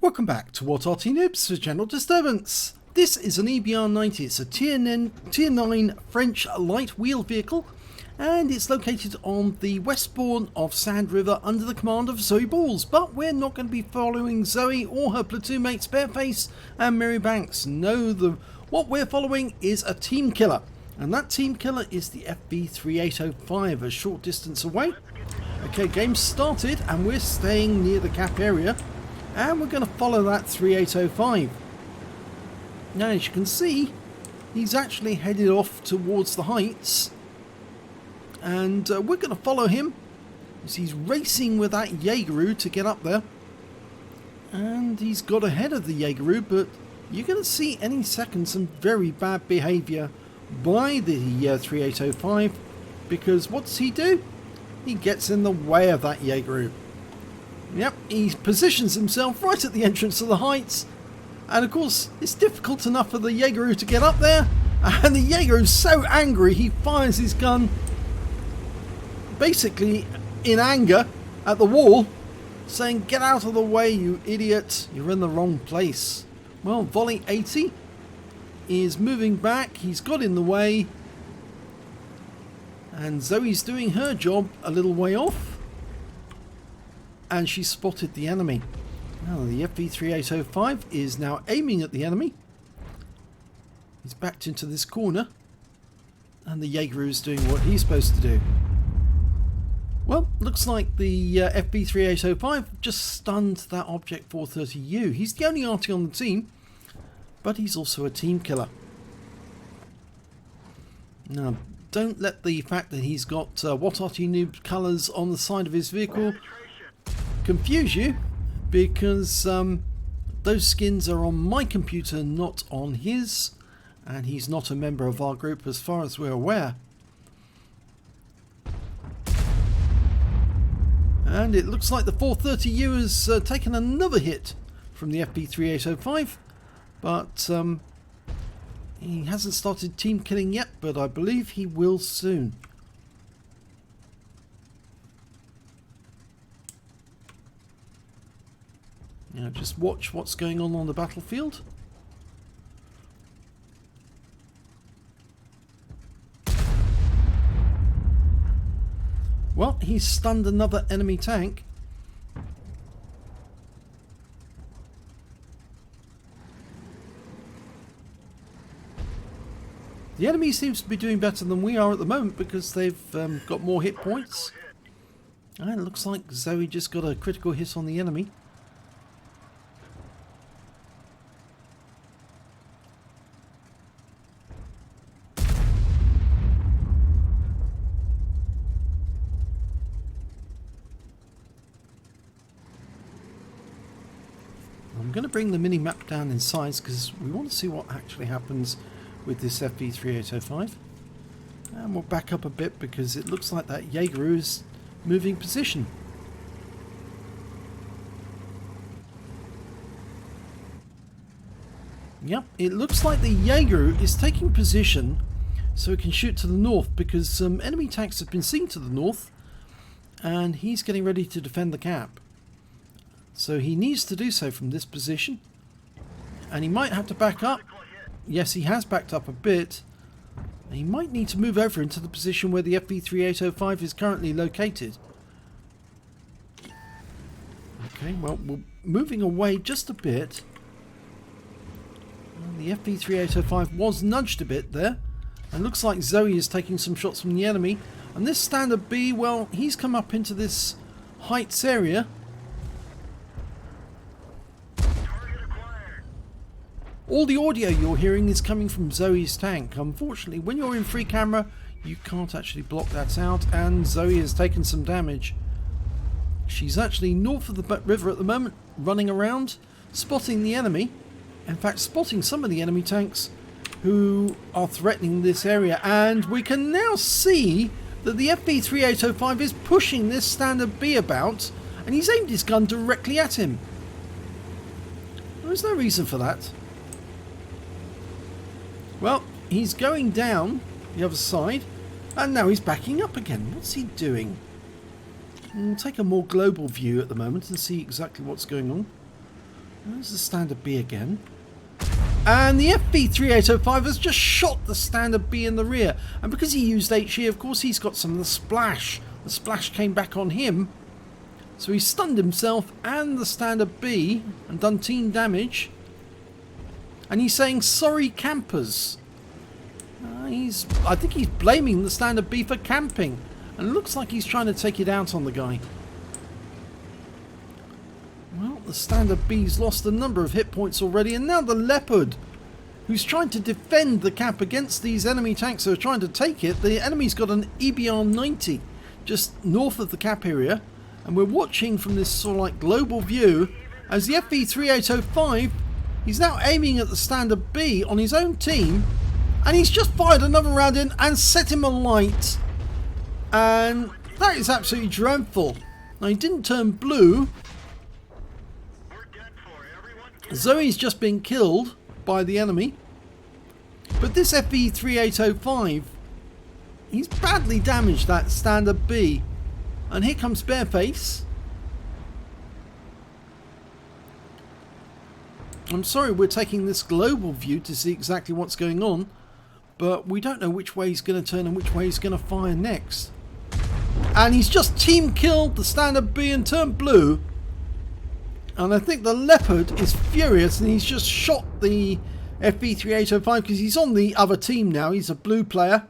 Welcome back to what Arty Noobs for General Disturbance. This is an EBR90, it's a Tier 9 French light wheel vehicle, and it's located on the westbourne of Sand River under the command of Zoeballz. But we're not going to be following Zoe or her platoon mates Bareface and Mary Banks. No, what we're following is a team killer, and that team killer is the FV3805, a short distance away. Okay, game started and we're staying near the cap area. And we're going to follow that 3805. Now, as you can see, he's actually headed off towards the heights. And we're going to follow him as he's racing with that Jaegeru to get up there. And he's got ahead of the Jaegeru, but you're going to see any second some very bad behaviour by the 3805. Because what does he do? He gets in the way of that Jaegeru. Yep, he positions himself right at the entrance of the heights, and of course it's difficult enough for the Jaegeru to get up there, and the Jaegeru's so angry he fires his gun basically in anger at the wall, saying, "Get out of the way, you idiot, you're in the wrong place." Well, Volle80 is moving back, he's got in the way, and Zoe's doing her job a little way off. And she spotted the enemy. Now the FV3805 is now aiming at the enemy. He's backed into this corner. And the Jaegeru is doing what he's supposed to do. Well, looks like the FV3805 just stunned that Object 430U. He's the only Arty on the team, but he's also a team killer. Now, don't let the fact that he's got what Arty Noob colours on the side of his vehicle confuse you, because those skins are on my computer, not on his, and he's not a member of our group as far as we're aware. And it looks like the 430U has taken another hit from the FV3805, but he hasn't started team killing yet, but I believe he will soon. Now just watch what's going on the battlefield. Well, he's stunned another enemy tank. The enemy seems to be doing better than we are at the moment because they've got more hit points. And it looks like Zoe just got a critical hit on the enemy. I'm going to bring the mini-map down in size because we want to see what actually happens with this FV3805. And we'll back up a bit because it looks like that Jaegeru is moving position. Yep, it looks like the Jaegeru is taking position so it can shoot to the north, because some enemy tanks have been seen to the north and he's getting ready to defend the cap. So he needs to do so from this position, and he might have to back up. Yes, he has backed up a bit. He might need to move over into the position where the FV3805 is currently located. Okay, well, we're moving away just a bit. The FV3805 was nudged a bit there, and looks like Zoe is taking some shots from the enemy. And this Standard B, well, he's come up into this heights area. All the audio you're hearing is coming from Zoe's tank. Unfortunately, when you're in free camera, you can't actually block that out, and Zoe has taken some damage. She's actually north of the river at the moment, running around, spotting the enemy. In fact, spotting some of the enemy tanks who are threatening this area. And we can now see that the FV3805 is pushing this Standard B about, and he's aimed his gun directly at him. There's no reason for that. Well, he's going down the other side, and now he's backing up again. What's he doing? We'll take a more global view at the moment and see exactly what's going on. There's the Standard B again. And the FV3805 has just shot the Standard B in the rear. And because he used HE, of course, he's got some of the splash. The splash came back on him. So he stunned himself and the Standard B and done team damage. And he's saying, sorry campers. I think he's blaming the Standard B for camping. And it looks like he's trying to take it out on the guy. Well, the Standard B's lost a number of hit points already, and now the Leopard, who's trying to defend the cap against these enemy tanks who are trying to take it. The enemy's got an EBR90 just north of the cap area, and we're watching from this sort of like global view as the FV3805, he's now aiming at the Standard B on his own team, and he's just fired another round in and set him alight, and that is absolutely dreadful. Now he didn't turn blue. Zoe's just been killed by the enemy. But this FV3805, he's badly damaged that Standard B. And here comes Bareface. I'm sorry we're taking this global view to see exactly what's going on, but we don't know which way he's going to turn and which way he's going to fire next. And he's just team killed the Standard B and turned blue. And I think the Leopard is furious, and he's just shot the FV3805 because he's on the other team now. He's a blue player,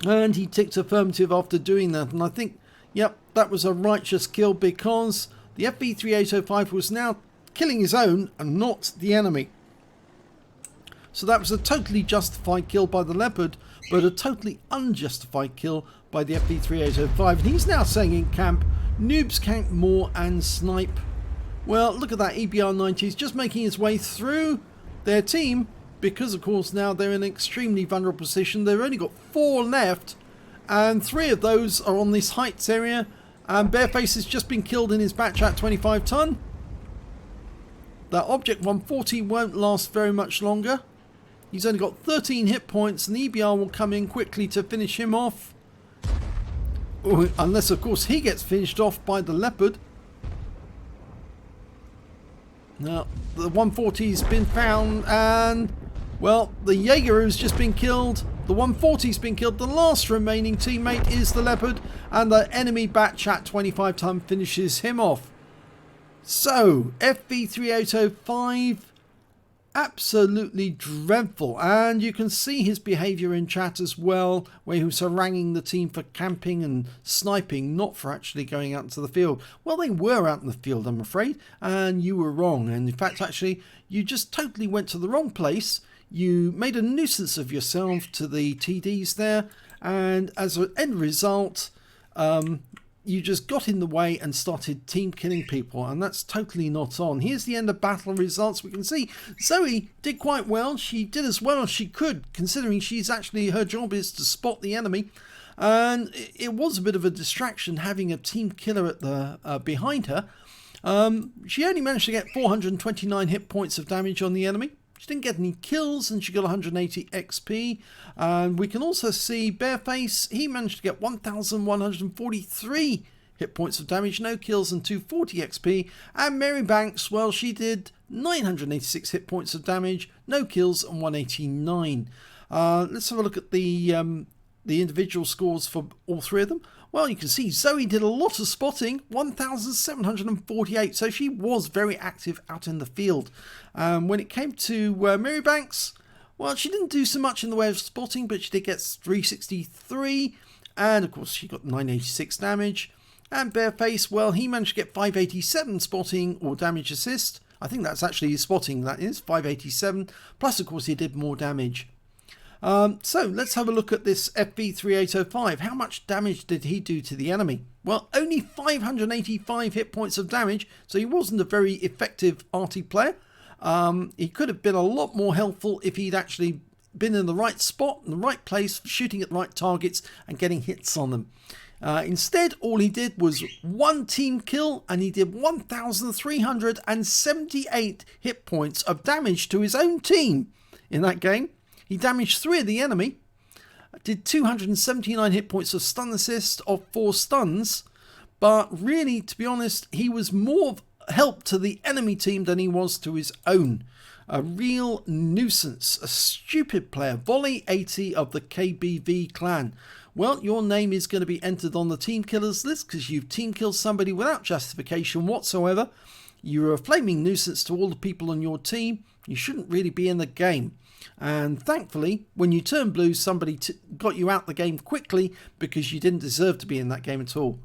and he ticked affirmative after doing that. And I think, yep, that was a righteous kill because the FV3805 was now killing his own and not the enemy. So that was a totally justified kill by the Leopard, but a totally unjustified kill by the FV3805. And he's now saying in camp, noobs camp more and snipe. Well, look at that EBR90. He's just making his way through their team because, of course, now they're in an extremely vulnerable position. They've only got 4 left, and 3 of those are on this heights area. And Bareface has just been killed in his batch at 25 ton. That Object 140 won't last very much longer. He's only got 13 hit points, and the EBR will come in quickly to finish him off. Unless, of course, he gets finished off by the Leopard. Now, the 140's been found, and, well, the Jaeger has just been killed. The 140's been killed. The last remaining teammate is the Leopard, and the enemy batch at 25 ton finishes him off. So, FV3805, absolutely dreadful. And you can see his behaviour in chat as well, where he was haranguing the team for camping and sniping, not for actually going out into the field. Well, they were out in the field, I'm afraid, and you were wrong. And in fact, actually, you just totally went to the wrong place. You made a nuisance of yourself to the TDs there, and as an end result, you just got in the way and started team killing people, and that's totally not on. Here's the end of battle results. We can see Zoe did quite well. She did as well as she could, considering she's actually, her job is to spot the enemy. And it was a bit of a distraction having a team killer at the behind her. She only managed to get 429 hit points of damage on the enemy. She didn't get any kills, and she got 180 XP. And we can also see Bareface, he managed to get 1,143 hit points of damage, no kills, and 240 XP. And Mary Banks, well, she did 986 hit points of damage, no kills, and 189. Let's have a look at the individual scores for all 3 of them. Well, you can see Zoe did a lot of spotting, 1,748, so she was very active out in the field. When it came to Mary Banks, well, she didn't do so much in the way of spotting, but she did get 363, and of course she got 986 damage. And Bareface, well, he managed to get 587 spotting or damage assist. I think that's actually spotting, that is, 587, plus of course he did more damage. So let's have a look at this FV3805. How much damage did he do to the enemy? Well, only 585 hit points of damage, so he wasn't a very effective Arty player. He could have been a lot more helpful if he'd actually been in the right spot, in the right place, shooting at the right targets and getting hits on them. Instead, all he did was 1 team kill, and he did 1,378 hit points of damage to his own team in that game. He damaged 3 of the enemy, did 279 hit points of stun assist of 4 stuns, but really, to be honest, he was more help to the enemy team than he was to his own. A real nuisance, a stupid player. Volle80 of the KBV clan. Well, your name is going to be entered on the team killers list because you've team killed somebody without justification whatsoever. You're a flaming nuisance to all the people on your team. You shouldn't really be in the game. And thankfully, when you turn blue, somebody got you out the game quickly because you didn't deserve to be in that game at all.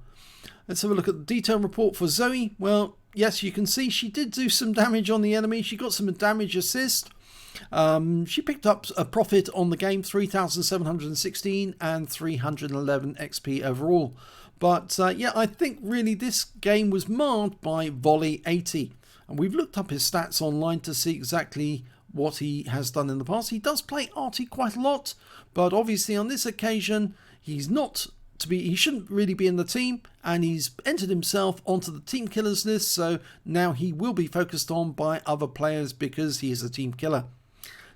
Let's have a look at the detail report for Zoe. Well, yes, you can see she did do some damage on the enemy. She got some damage assist. She picked up a profit on the game, 3,716 and 311 XP overall. But yeah, I think really this game was marred by Volle80. And we've looked up his stats online to see exactly what he has done in the past. He does play Arty quite a lot, but obviously on this occasion, he shouldn't really be in the team, and he's entered himself onto the team killers list, so now he will be focused on by other players because he is a team killer.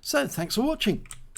So thanks for watching.